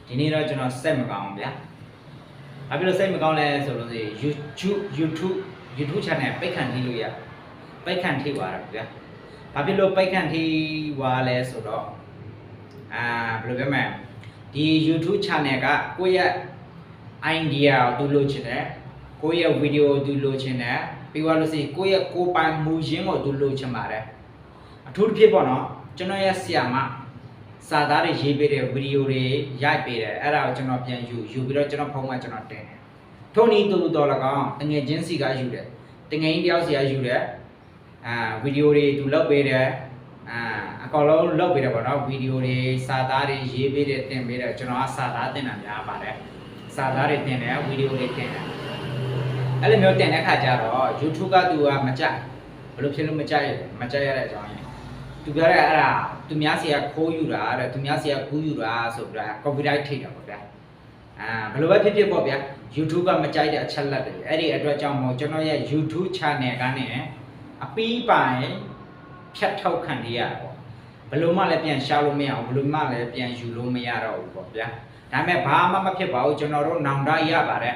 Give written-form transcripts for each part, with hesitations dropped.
ဒီနေ့တော့ကျွန်တော်စိတ်မကောင်းဘူးဗျာ။ဘာဖြစ်လို့စိတ်မကောင်းလဲဆိုလို့ဆို YouTube channel ပိတ်ခံထိလို့ရပိတ်ခံထိသွားတာဗျာ။ဘာဖြစ်လို့ပိတ်ခံထိသွားလဲဆိုတော့ဘယ်လိုပြောမလဲဒီ YouTube channel ကကိုယ့်ရဲ့ idea ကိုသူလိုချင်တယ်ကိုယ့်ရဲ့ video ကိုသူလိုချင်တယ်ပြီးသွားလို့ရှိရင်ကိုယ့်ရဲ့ကိုယ်ပိုင်မူရင်းကိုသူလိုချင်ပါတယ်အထူးတစ်ဖြစ်ပေါ့နော်ကျွန်တော်ရဲ့ဆရာမစာသားတွေရေးပေးတဲ့ဗီဒီယိုတွေရိုက်ပေးတယ်အဲ့ဒါကိုကျွန်တော်ပြန်ယူပြီးတော့ကျွန်တော်ဖုန်းမှာကျွန်တော်တင်တယ်ထုံးနည်းတူတော်၎င်းတငယ်ချင်းစီကယူတယ်တငယ်ချင်းတယောက်စီကယူတယ်ဗီဒီယိုတွေသူလုပ်ပေးတယ်အကောင်လုံးလုပ်ပေးတယ်ပေါ့နော်ဗီဒီယိုတွေစာသားတွေရေးပေးတယ်တင်ပေးတယ်ကျွန်တော်ကစာသားတင်တာများပါတယ်စာသားတွေတင်တယ်ဗီဒီယိုတွေတင်တယ်အဲ့လိုမျိုးတင်တဲ့ခါကျတော့ YouTube ကသူကမကြိုက်ဘယ်လိုဖြစ်လို့မကြိုက်ရတဲ့အကြောင်းရင်းသူပြောတဲ့အဲ့ဒါသူများစီကခိုးယူတာတဲ့သူများစီကကူးယူတာဆိုပြီးတော့ copyright ထိတာပေါ့ဗျာဘယ်လိုပဲဖြစ်ပေါ့ဗျာ YouTube ကမကြိုက်တဲ့အချက်လက်တွေအဲ့ဒီအတွက်ကြောင့်မို့ကျွန်တော်ရဲ့ YouTube channel ကနေအပီးပိုင်ဖြတ်ထုတ်ခံရတာပေါ့ဘယ်လိုမှလည်းပြန်ရှာလို့မရအောင်ဘယ်လိုမှလည်းပြန်ယူလို့မရတော့ဘူးပေါ့ဗျာဒါပေမဲ့ဘာမှမဖြစ်ပါဘူးကျွန်တော်တို့နောင်တရပါတယ်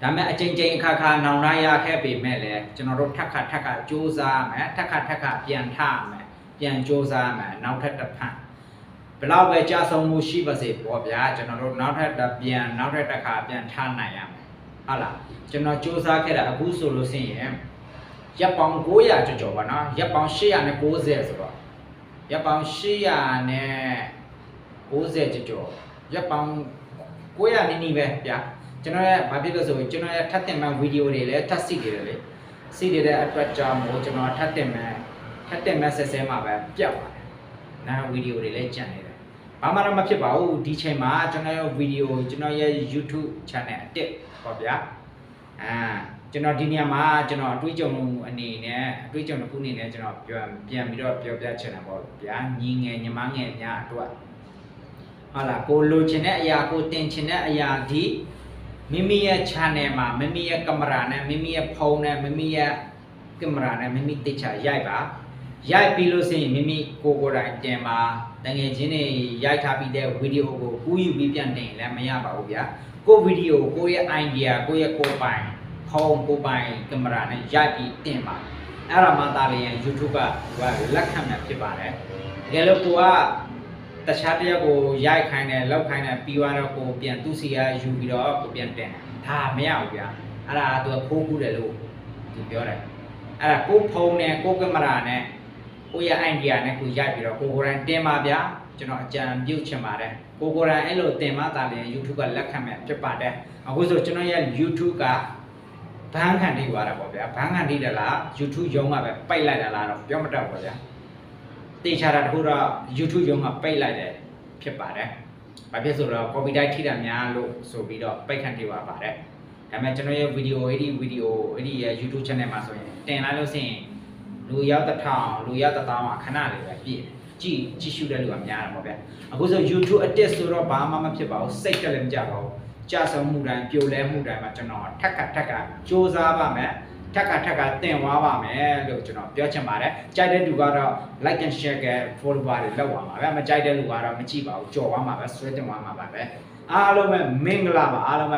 ဒါမဲ့အချိန်အခါနောင်တရခဲ့ပေမဲ့လည်းကျွန်တော်တို့ထက်ခါစူးစမ်းမယ်ထက်ခါပြန်ထမယ်ပြန်စူးစမ်းမယ်နောက်ထပ်တစ်ဖက်ဘယ်လောက်ပဲကြာဆုံးမှုရှိပါစေပေါ့ဗျာကျွန်တော်တို့နောက်ထပ်တစ်ခါပြန်ထနိုင်ရမယ်ဟုတ်လားကျွန်တော်စူးစမ်းခဲ့တာအခုဆိုလို့ရှိရင်ရပ်ပေါင်း900ကျော်ပါနော်ရပ်ပေါင်း890ဆိုတော့ရပ်ပေါင်း890ကျော်ရပ်ပေါင်း900နီးနီးပဲဗျာကျွန်တော်ရဲ့ဘာဖြစ်လို့ဆိုရင်ကျွန်တော်ရဲ့ထပ်တင်မှဗီဒီယိုတွေလည်းထပ်စစ်နေတယ်လေစစ်နေတဲ့အတွက်ကြောင့်မို့ကျွန်တော်ထပ်တင်မှဆက်မှာပဲပြတ်ပါတယ်နားဗီဒီယိုတွေလည်းကျန်နေတယ်ဘာမှတော့မဖြစ်ပါဘူးဒီချိန်မှာကျွန်တော်ရဲ့ဗီဒီယိုကျွန်တော်ရဲ့ YouTube channel အတစ်ပေါ့ဗျာကျွန်တော်ဒီနေရာမှာကျွန်တော်အတွေ့အကြုံအနေနဲ့အတွေ့အကြုံတစ်ခုအနေနဲ့ကျွန်တော်ပြန်ပြီးတော့ပြောပြချင်တာပေါ့ဗျာညီငယ်ညီမငယ်များအတွက်ဟုတ်လားကိုလိုချင်တဲ့အရာကိုတင်ချင်တဲ့အရာဒီမိမိရဲ့ channel မှာမိမိရဲ့ကင်မရာနဲ့မိမိရဲ့ဖုန်းနဲ့မိမိရဲ့ကင်မရာနဲ့မိမိတိကျရိုက်ပါရိုက်ပြီးလို့ရှိရင်မိမိကိုယ်တိုင်တင်ပါတကယ်ချင်းတွေရိုက်ထားပြီးတဲ့ဗီဒီယိုကိုကူးယူပြီးပြန်တင်လည်းမရပါဘူးဗျာကိုဗီဒီယိုကိုရဲ့ idea ကိုရဲ့ကိုယ်ပိုင်ဖုန်းကိုယ်ပိုင်ကင်မရာနဲ့ရိုက်ပြီးတင်ပါအဲ့ဒါမှသာလေ YouTube ကလက်ခံမှာဖြစ်ပါတယ်တကယ်လို့ကိုကတခြားတယောက်ကိုရိုက်ခိုင်းတယ်လောက်ခိုင်းတယ်ပြီးတော့ကိုပြန်သူ့စီကယူပြီးတော့ကိုပြန်တင်ဒါမရဘူးဗျာအဲ့ဒါသူကခိုးကူးတယ်လို့သူပြောတယ်အဲ့ဒါကိုဖုန်းနဲ့ကိုကင်မရာနဲ့ကိုရဲ့ idea နဲ့ကိုရိုက်ပြီးတော့ကိုကိုယ်တိုင်တင်ပါဗျာကျွန်တော်အကြံပြုချင်ပါတယ်ကိုကိုယ်တိုင်အဲ့လိုတင်မှသာလေ YouTube ကလက်ခံမှာဖြစ်ပါတယ်အခုဆိုကျွန်တော်ရဲ့ YouTube ကဘန်းခံထိသွားတာပေါ့ဗျာဘန်းခံထိတယ်လား YouTube ရုံးကပဲပိတ်လိုက်တာလားတော့ပြောမတတ်ဘူးဗျာတေချာတာတခုတော့ YouTube ရုံးကပိတ်လိုက်တယ်ဖြစ်ပါတယ်။ဘာဖြစ်ဆိုတော့ copyright ထိတာများလို့ဆိုပြီးတော့ပိတ်ခံထိပါပါတယ်။ဒါပေမဲ့ကျွန်တော်ရဲ့ဗီဒီယိုအဲ့ဒီရဲ့ YouTube channel မှာဆိုရင်တင်လိုက်လို့ရှိရင်လူရောက်1000လူရောက်1000ခဏလေးပဲပြည့်ကြည့်ရှုတဲ့လူကများတယ်ပေါ့ဗျာ။အခုဆို YouTube အတက်ဆိုတော့ဘာမှမဖြစ်ပါဘူး။စိတ်တက်လည်းမကြပါဘူး။ကြာဆုံးမှုတိုင်းပြိုလဲမှုတိုင်းမှာကျွန်တော်ထက်ကစ조사ပါမယ်။ထက်ကတင်သွားပါမယ်လို့ကျွန်တော်ပြောချင်ပါတယ်ကြိုက်တဲ့လူကတော့ like and share က follower တွေလောက်ပါမှာဗျမကြိုက်တဲ့လူကတော့မကြည့်ပါဘူးကြော်သွားမှာပဲဆွဲတင်သွားမှာပါပဲအားလုံးပဲမင်္ဂလာပါအားလုံး